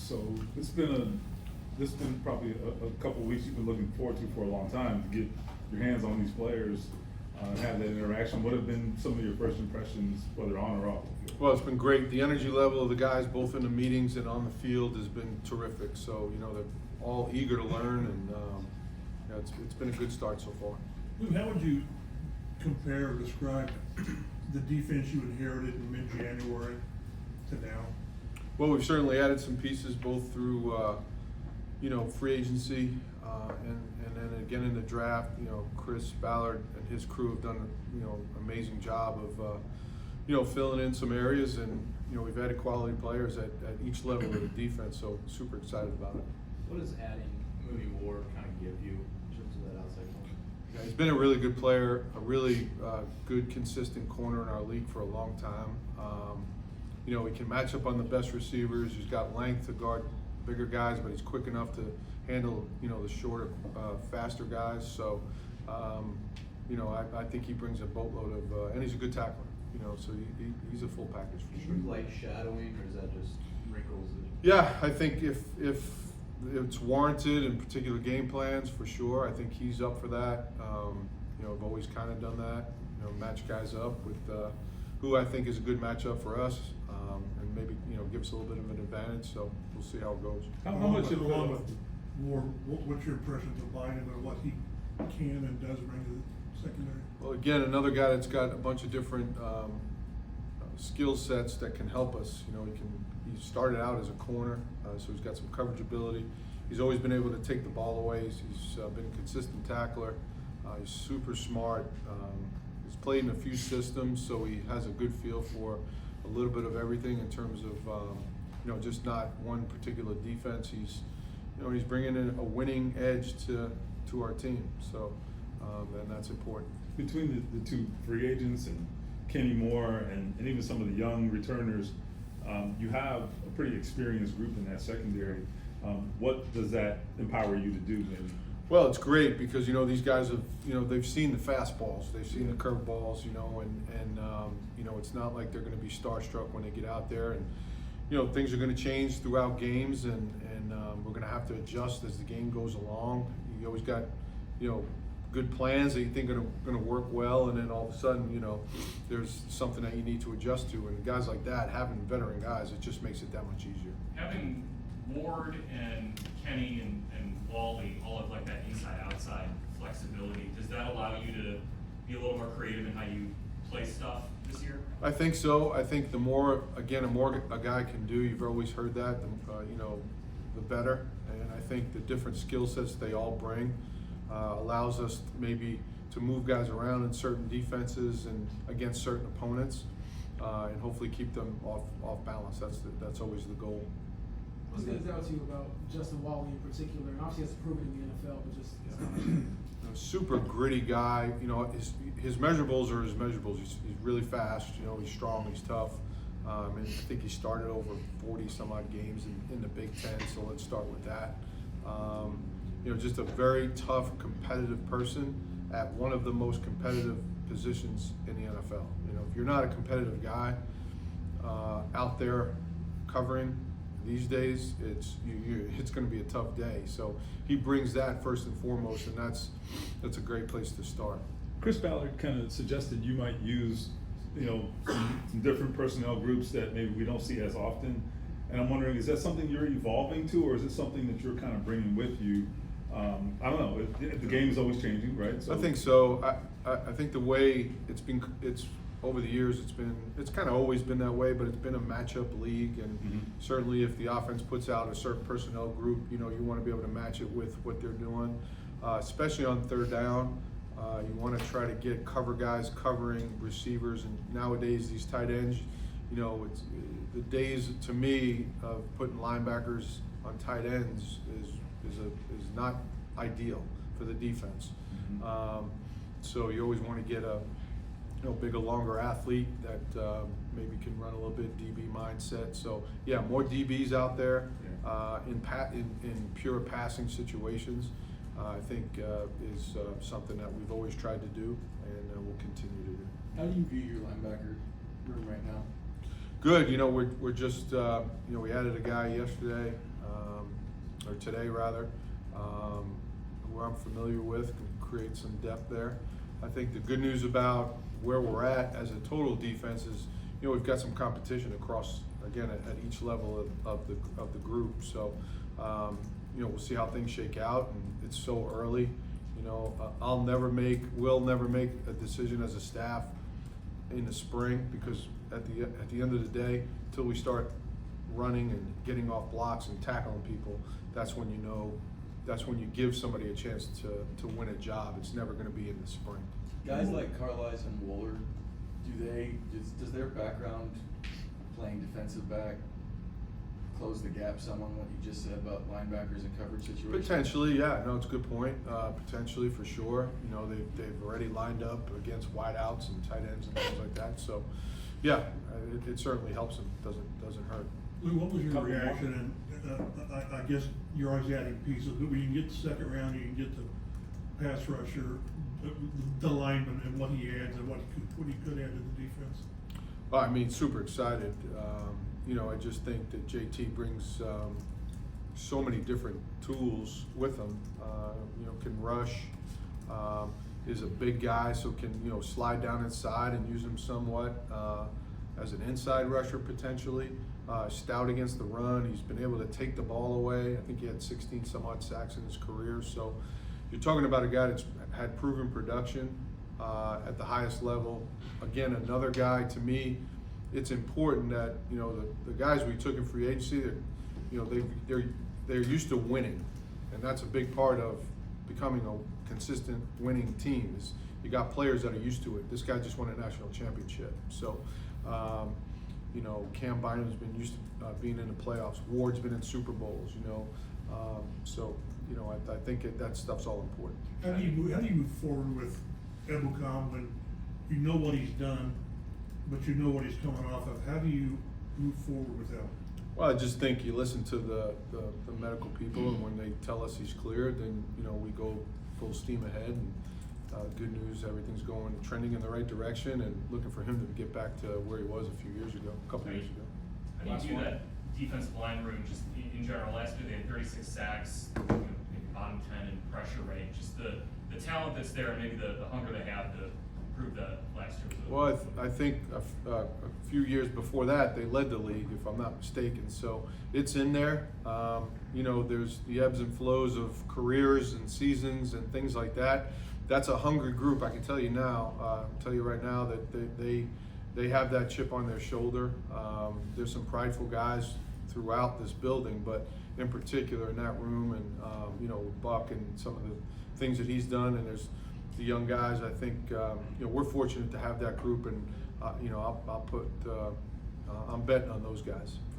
So this has been probably a couple of weeks you've been looking forward to for a long time to get your hands on these players and have that interaction. What have been some of your first impressions, whether on or off the field? Well, it's been great. The energy level of the guys, both in the meetings and on the field, has been terrific. So, they're all eager to learn, and it's been a good start so far. Lou, how would you compare or describe the defense you inherited in mid-January to now? Well, we've certainly added some pieces both through, free agency and then again in the draft. Chris Ballard and his crew have done, amazing job of, filling in some areas, and we've added quality players at each level of the defense. So super excited about it. What does adding Mooney Ward kind of give you in terms of that outside corner? Yeah, he's been a really good player, a really good, consistent corner in our league for a long time. He can match up on the best receivers. He's got length to guard bigger guys, but he's quick enough to handle, the shorter, faster guys. So, I think he brings a boatload of, and he's a good tackler. So he's a full package for sure. Do you like shadowing, or is that just wrinkles? Yeah, I think if it's warranted in particular game plans, for sure. I think he's up for that. I've always kind of done that. Match guys up with who I think is a good matchup for us, and maybe give us a little bit of an advantage. So we'll see how it goes. How much of along with Ward, what's your impressions of Bynum and what he can and does bring to the secondary? Well, again, another guy that's got a bunch of different skill sets that can help us. He started out as a corner, so he's got some coverage ability. He's always been able to take the ball away. He's been a consistent tackler. He's super smart. He's played in a few systems, so he has a good feel for a little bit of everything in terms of, just not one particular defense. He's bringing in a winning edge to our team. So, and that's important. Between the two free agents and Kenny Moore and even some of the young returners, you have a pretty experienced group in that secondary. What does that empower you to do, maybe? Well, it's great because these guys have they've seen the fastballs, they've seen the curveballs, and it's not like they're going to be starstruck when they get out there, and things are going to change throughout games, and we're going to have to adjust as the game goes along. You always got good plans that you think are going to work well, and then all of a sudden there's something that you need to adjust to, and guys like that, having veteran guys, it just makes it that much easier. Having Ward and Kenny and Walley all have like that inside-outside flexibility, does that allow you to be a little more creative in how you play stuff this year? I think so. I think the more a guy can do, you've always heard that, the better. And I think the different skill sets they all bring allows us maybe to move guys around in certain defenses and against certain opponents, and hopefully keep them off balance. That's always the goal. What stands out to you about Justin Walley in particular? And obviously, he has proven in the NFL, but just super gritty guy. His measurables are his measurables. He's really fast. He's strong. He's tough. And I think he started over 40 some odd games in the Big Ten. So let's start with that. Just a very tough, competitive person at one of the most competitive positions in the NFL. If you're not a competitive guy out there covering these days, it's going to be a tough day. So he brings that first and foremost, and that's a great place to start. Chris Ballard kind of suggested you might use, some different personnel groups that maybe we don't see as often. And I'm wondering, is that something you're evolving to, or is it something that you're kind of bringing with you? I don't know. The game is always changing, right? So, I think so. I think the way it's over the years, it's kind of always been that way, but it's been a matchup league, and certainly if the offense puts out a certain personnel group, you want to be able to match it with what they're doing, especially on third down. You want to try to get cover guys covering receivers, and nowadays these tight ends, it's the days to me of putting linebackers on tight ends is not ideal for the defense. So you always want to get a bigger, longer athlete that maybe can run a little bit DB mindset. So yeah, more DBs out there in pure passing situations. I think is something that we've always tried to do, and we'll continue to do. How do you view your linebacker room right now? Good. We're just we added a guy yesterday. or today rather, who I'm familiar with, can create some depth there. I think the good news about where we're at as a total defense is, we've got some competition across, again, at each level of the group. So, we'll see how things shake out, and it's so early. We'll never make a decision as a staff in the spring, because at the end of the day, until we start running and getting off blocks and tackling people, that's when you give somebody a chance to win a job. It's never going to be in the spring. Guys like Carlisle and Wooler, does their background playing defensive back close the gap some on what you just said about linebackers and coverage situations? Potentially, yeah. No, it's a good point. Potentially, for sure. They've already lined up against wideouts and tight ends and things like that. So, yeah, it certainly helps them. Doesn't hurt. Lou, what was your reaction? And I guess you're always adding pieces, but when you get the second round, you can get the pass rusher, the lineman, and what he adds and what he could add to the defense. Well, I mean, super excited. I just think that JT brings so many different tools with him. Can rush, is a big guy, so can slide down inside and use him somewhat as an inside rusher potentially. Stout against the run. He's been able to take the ball away. I think he had 16 some odd sacks in his career. So you're talking about a guy that's had proven production at the highest level. Again, another guy, to me, it's important that the guys we took in free agency, they're used to winning, and that's a big part of becoming a consistent winning team. Is you got players that are used to it. This guy just won a national championship, so Camryn Bynum's been used to being in the playoffs. Ward's been in Super Bowls, I think that stuff's all important. How do you move forward with Ebukam when you know what he's done, but you know what he's coming off of? How do you move forward with him? Well, I just think you listen to the medical people, and when they tell us he's cleared, then we go full steam ahead. And good news, everything's trending in the right direction, and looking for him to get back to where he was a couple years ago. How do you do that defensive line room just in general? Last year they had 36 sacks, maybe bottom 10 in pressure rate. Just the talent that's there, and maybe the hunger they have to improve that last year. Well, I think a few years before that they led the league, if I'm not mistaken. So it's in there. There's the ebbs and flows of careers and seasons and things like that. That's a hungry group. I can tell you now. Tell you right now that they have that chip on their shoulder. There's some prideful guys throughout this building, but in particular in that room, and Buck and some of the things that he's done, and there's the young guys. I think we're fortunate to have that group, and I'm betting on those guys.